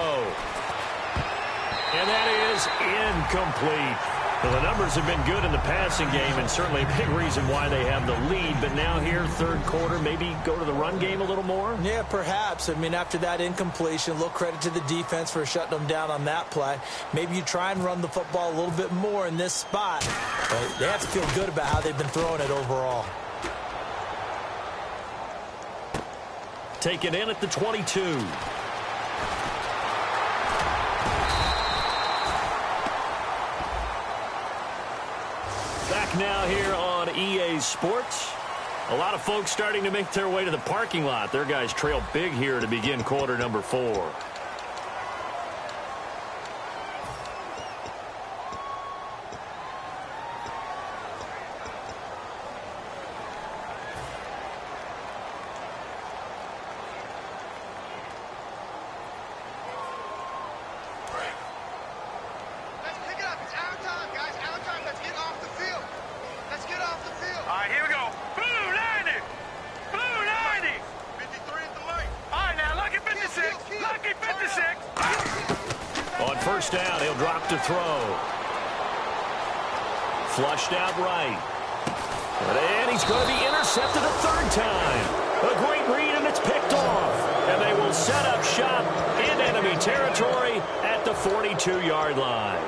[SPEAKER 3] And that is incomplete. Well, the numbers have been good in the passing game, and certainly a big reason why they have the lead. But now here, third quarter, maybe go to the run game a little more?
[SPEAKER 4] Yeah, perhaps. I mean, after that incompletion, a little credit to the defense for shutting them down on that play. Maybe you try and run the football a little bit more in this spot. But they have to feel good about how they've been throwing it overall.
[SPEAKER 3] Taken in at the 22. Back now here on EA Sports. A lot of folks starting to make their way to the parking lot. Their guys trail big here to begin quarter number 4. First down, he'll drop to throw. Flushed out right. And he's going to be intercepted a third time. A great read, and it's picked off. And they will set up shop in enemy territory at the 42-yard line.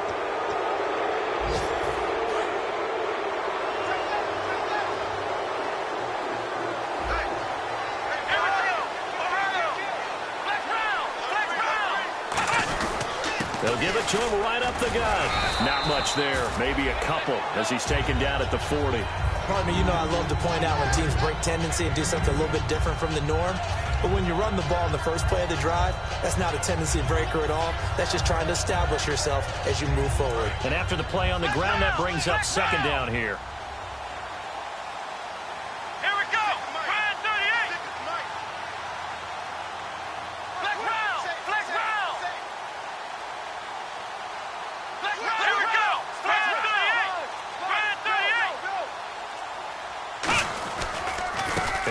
[SPEAKER 3] They'll give it to him right up the gut. Not much there. Maybe a couple as he's taken down at the 40.
[SPEAKER 4] Pardon me, you know I love to point out when teams break tendency and do something a little bit different from the norm. But when you run the ball in the first play of the drive, that's not a tendency breaker at all. That's just trying to establish yourself as you move forward.
[SPEAKER 3] And after the play on the ground, that brings up second down here.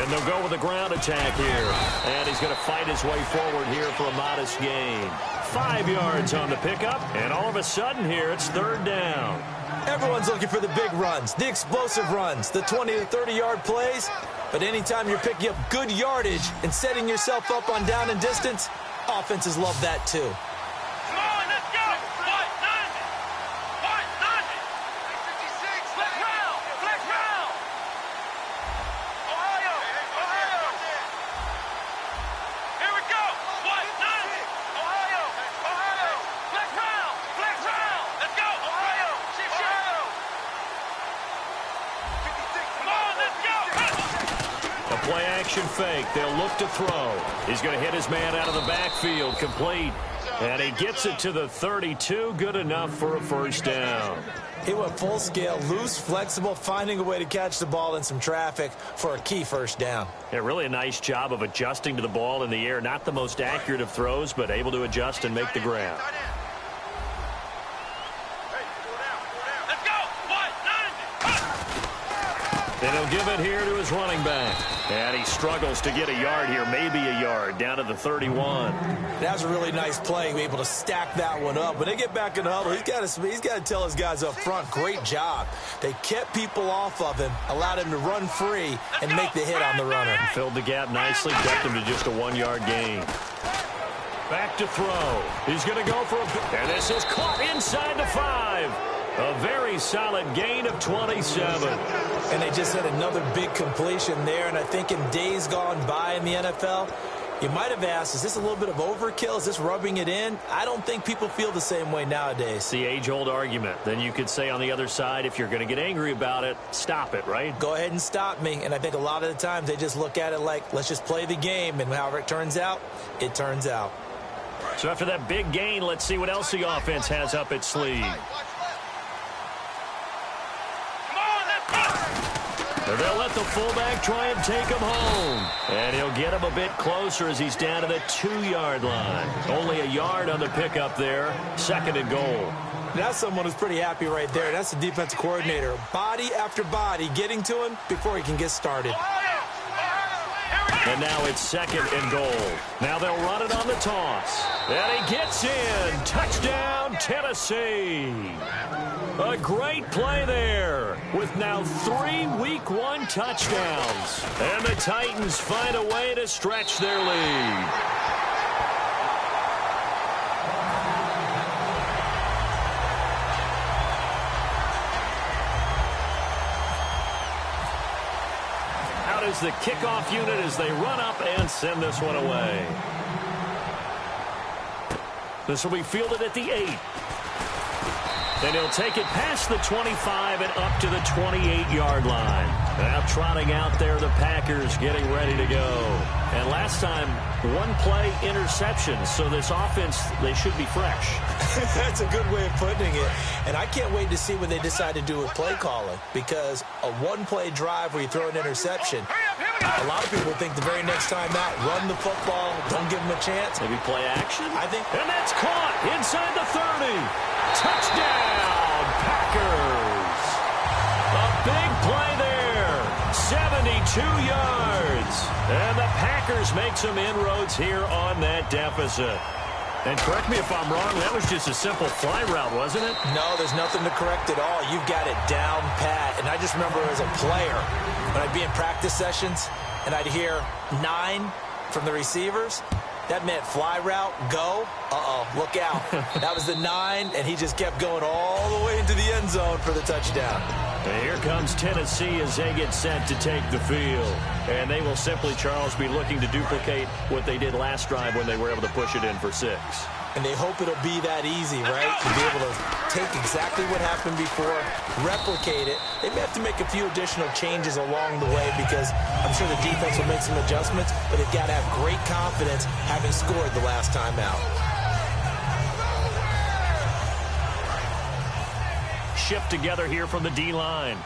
[SPEAKER 3] And they'll go with a ground attack here. And he's going to fight his way forward here for a modest gain. 5 yards on the pickup. And all of a sudden here, it's third down.
[SPEAKER 4] Everyone's looking for the big runs, the explosive runs, the 20 to 30-yard plays. But anytime you're picking up good yardage and setting yourself up on down and distance, offenses love that too.
[SPEAKER 3] Play action fake. They'll look to throw. He's going to hit his man out of the backfield. Complete. And he gets it to the 32. Good enough for a first down.
[SPEAKER 4] He went full scale, loose, flexible, finding a way to catch the ball in some traffic for a key first down.
[SPEAKER 3] Yeah, really a nice job of adjusting to the ball in the air. Not the most accurate of throws, but able to adjust and make the grab. And he'll give it here to his running back. And he struggles to get a yard here, maybe a yard, down to the 31.
[SPEAKER 4] That was a really nice play, able to stack that one up. When they get back in the huddle, he's got to tell his guys up front, great job. They kept people off of him, allowed him to run free, and make the hit on the runner.
[SPEAKER 3] He filled the gap nicely, kept him to just a 1-yard gain. Back to throw. He's going to go for and this is caught inside the 5. A very solid gain of 27.
[SPEAKER 4] And they just had another big completion there. And I think in days gone by in the NFL, you might have asked, is this a little bit of overkill? Is this rubbing it in? I don't think people feel the same way nowadays.
[SPEAKER 3] The age-old argument. Then you could say on the other side, if you're going to get angry about it, stop it, right?
[SPEAKER 4] Go ahead and stop me. And I think a lot of the times they just look at it like, let's just play the game. And however it turns out, it turns out.
[SPEAKER 3] So after that big gain, let's see what else the offense has up its sleeve. They'll let the fullback try and take him home. And he'll get him a bit closer as he's down to the 2-yard line. Only a yard on the pickup there. Second and goal.
[SPEAKER 4] That's someone who's pretty happy right there. That's the defensive coordinator. Body after body getting to him before he can get started.
[SPEAKER 3] And now it's second and goal. Now they'll run it on the toss. And he gets in. Touchdown, Tennessee. A great play there with now 3 Week 1 touchdowns. And the Titans find a way to stretch their lead. Out is the kickoff unit as they run up and send this one away. This will be fielded at the 8. And he'll take it past the 25 and up to the 28-yard line. Now trotting out there, the Packers getting ready to go. And last time, 1-play interception. So this offense, they should be fresh.
[SPEAKER 4] That's a good way of putting it. And I can't wait to see what they decide to do with play calling. Because a 1-play drive where you throw an interception, a lot of people think the very next time out, run the football, don't give them a chance.
[SPEAKER 3] Maybe play action?
[SPEAKER 4] I think.
[SPEAKER 3] And that's caught inside the 30. Touchdown, Packers. A big play there. 72 yards. And the Packers make some inroads here on that deficit. And correct me if I'm wrong, that was just a simple fly route, wasn't it?
[SPEAKER 4] No, there's nothing to correct at all. You've got it down pat. And I just remember as a player, when I'd be in practice sessions and I'd hear 9 from the receivers, that meant fly route, go. Look out. That was the 9, and he just kept going all the way into the end zone for the touchdown.
[SPEAKER 3] And here comes Tennessee as they get set to take the field. And they will simply, Charles, be looking to duplicate what they did last drive when they were able to push it in for 6.
[SPEAKER 4] And they hope it'll be that easy, right? To be able to take exactly what happened before, replicate it. They may have to make a few additional changes along the way because I'm sure the defense will make some adjustments, but they've got to have great confidence having scored the last time out.
[SPEAKER 3] Shift together here from the D-line.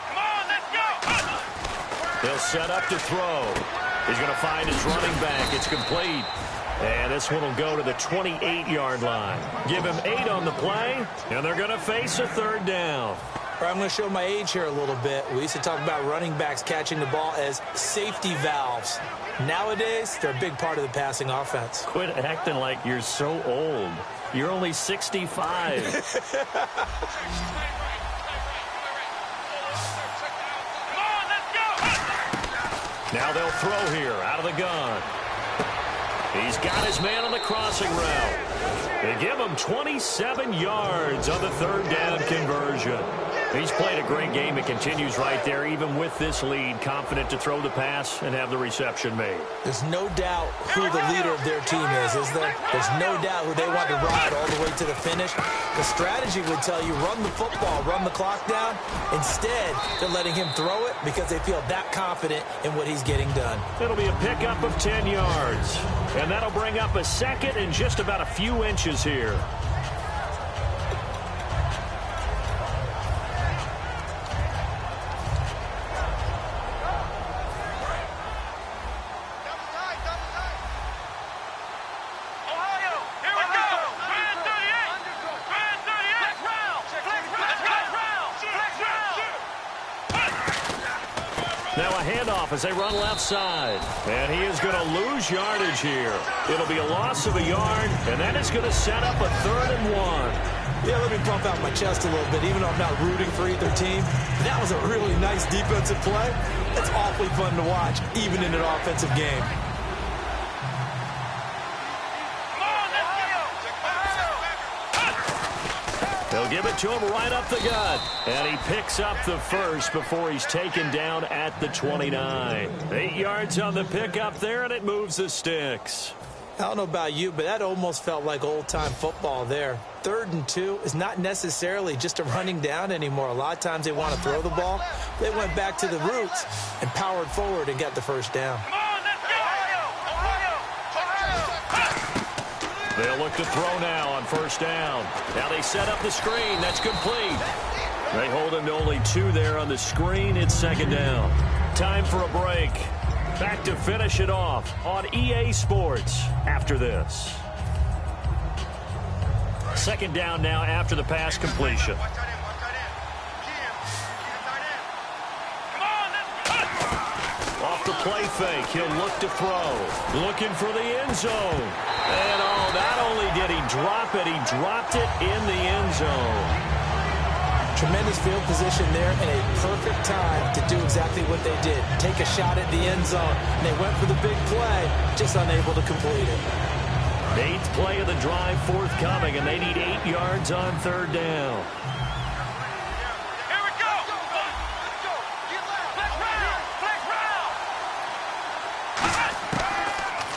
[SPEAKER 5] Come on, let's go!
[SPEAKER 3] He'll set up to throw. He's going to find his running back. It's complete. And this one will go to the 28-yard line. Give him 8 on the play, and they're going to face a third down.
[SPEAKER 4] I'm going to show my age here a little bit. We used to talk about running backs catching the ball as safety valves. Nowadays, they're a big part of the passing offense.
[SPEAKER 3] Quit acting like you're so old. You're only 65. Now they'll throw here out of the gun. He's got his man on the crossing route. They give him 27 yards on the third down conversion. He's played a great game. It continues right there, even with this lead, confident to throw the pass and have the reception made.
[SPEAKER 4] There's no doubt who the leader of their team is there? There's no doubt who they want to ride all the way to the finish. The strategy would tell you run the football, run the clock down. Instead, they're letting him throw it because they feel that confident in what he's getting done.
[SPEAKER 3] It'll be a pickup of 10 yards. And that'll bring up a second and just about a few inches here. Now a handoff as they run left side. And he is going to lose yardage here. It'll be a loss of a yard, and that is going to set up a 3rd and 1.
[SPEAKER 4] Yeah, let me pump out my chest a little bit, even though I'm not rooting for either team. That was a really nice defensive play. It's awfully fun to watch, even in an offensive game.
[SPEAKER 3] They'll give it to him right up the gut. And he picks up the first before he's taken down at the 29. 8 yards on the pickup there, and it moves the sticks.
[SPEAKER 4] I don't know about you, but that almost felt like old-time football there. 3rd and 2 is not necessarily just a running down anymore. A lot of times they want to throw the ball. They went back to the roots and powered forward and got the first down.
[SPEAKER 3] They'll look to throw now on first down. Now they set up the screen. That's complete. They hold him to only 2 there on the screen. It's 2nd down. Time for a break. Back to finish it off on EA Sports after this. 2nd down now after the pass completion. Off the play fake, he'll look to throw. Looking for the end zone. And not only did he drop it, he dropped it in the end zone.
[SPEAKER 4] Tremendous field position there and a perfect time to do exactly what they did. Take a shot at the end zone. And they went for the big play, just unable to complete it.
[SPEAKER 3] 8th play of the drive forthcoming, and they need 8 yards on 3rd down.
[SPEAKER 5] Here we go!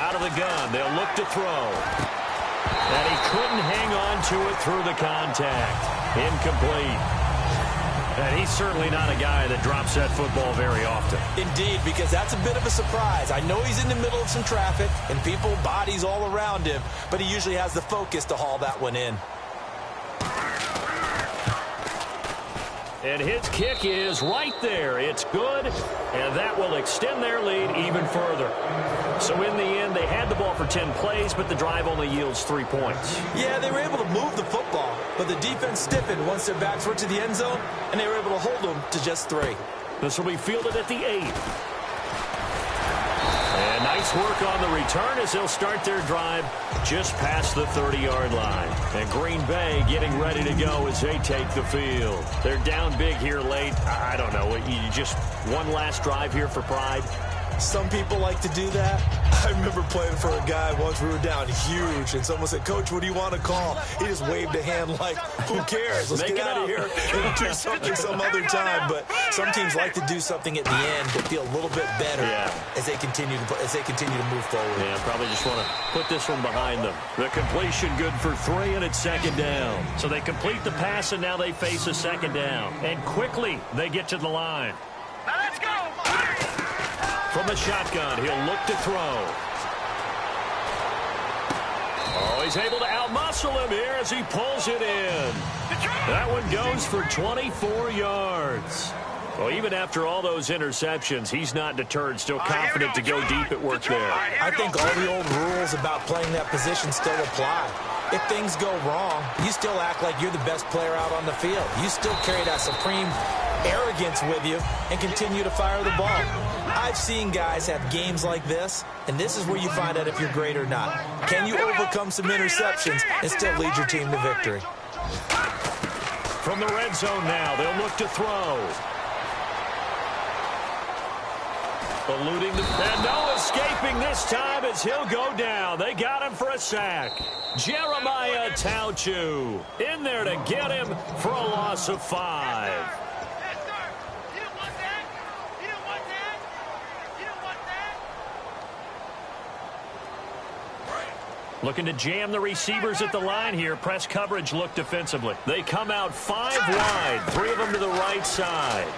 [SPEAKER 3] Out of the gun, they'll look to throw. And he couldn't hang on to it through the contact. Incomplete. And he's certainly not a guy that drops that football very often.
[SPEAKER 4] Indeed, because that's a bit of a surprise. I know he's in the middle of some traffic and people, bodies all around him, but he usually has the focus to haul that one in.
[SPEAKER 3] And his kick is right there. It's good, and that will extend their lead even further. So in the end, they had the ball for 10 plays, but the drive only yields 3 points.
[SPEAKER 4] Yeah, they were able to move the football, but the defense stiffened once their backs were to the end zone, and they were able to hold them to just 3.
[SPEAKER 3] This will be fielded at the 8. And nice work on the return as they'll start their drive just past the 30-yard line. And Green Bay getting ready to go as they take the field. They're down big here late. I don't know. You just one last drive here for pride?
[SPEAKER 4] Some people like to do that. I remember playing for a guy once. We were down huge, and someone said, "Coach, what do you want to call?" He just waved a hand like, "Who cares? Let's get out of here and do something some other time." But some teams like to do something at the end to feel a little bit better as they continue to move forward.
[SPEAKER 3] Yeah, probably just want to put this one behind them. The completion good for 3, and it's second down. So they complete the pass, and now they face a second down. And quickly, they get to the line.
[SPEAKER 5] Now let's go.
[SPEAKER 3] From the shotgun, he'll look to throw. Oh, he's able to outmuscle him here as he pulls it in. That one goes for 24 yards. Well, even after all those interceptions, he's not deterred, still confident to go deep at work there.
[SPEAKER 4] I think all the old rules about playing that position still apply. If things go wrong, you still act like you're the best player out on the field. You still carry that supreme arrogance with you and continue to fire the ball. I've seen guys have games like this, and this is where you find out if you're great or not. Can you overcome some interceptions and still lead your team to victory?
[SPEAKER 3] From the red zone now, they'll look to throw. Eluding the... And no escaping this time as he'll go down. They got him for a sack. Jeremiah Tauchu in there to get him for a loss of 5.
[SPEAKER 5] Yes, sir. You don't want that. You don't want that. You don't want that.
[SPEAKER 3] Looking to jam the receivers at the line here. Press coverage look defensively. They come out 5 wide. 3 of them to the right side.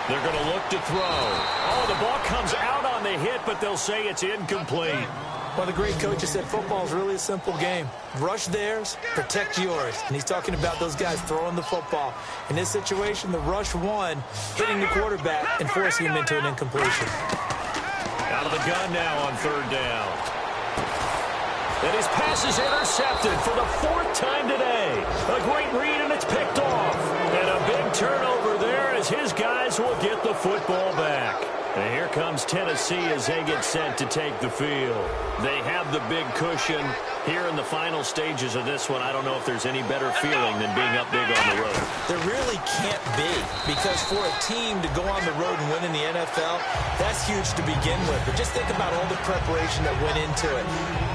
[SPEAKER 3] They're going to look to throw. Oh, the ball comes out on the hit, but they'll say it's incomplete.
[SPEAKER 4] One of the great coaches said football is really a simple game. Rush theirs, protect yours. And he's talking about those guys throwing the football. In this situation, the rush won, hitting the quarterback and forcing him into an incompletion.
[SPEAKER 3] Out of the gun now on 3rd down. And his pass is intercepted for the 4th time today. A great read, and it's picked off. And a big turnover there as his guys will get the football back. And here comes Tennessee as they get set to take the field. They have the big cushion. Here in the final stages of this one, I don't know if there's any better feeling than being up big on the road.
[SPEAKER 4] There really can't be, because for a team to go on the road and win in the NFL, that's huge to begin with. But just think about all the preparation that went into it.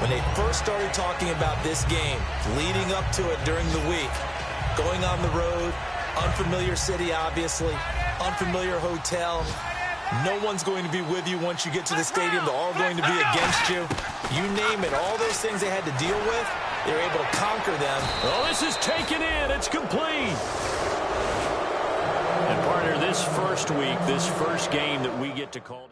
[SPEAKER 4] When they first started talking about this game, leading up to it during the week, going on the road, unfamiliar city, obviously, unfamiliar hotel. No one's going to be with you once you get to the stadium. They're all going to be against you. You name it. All those things they had to deal with, they were able to conquer them.
[SPEAKER 3] Oh, this is taken in. It's complete. And partner, this first week, this first game that we get to call...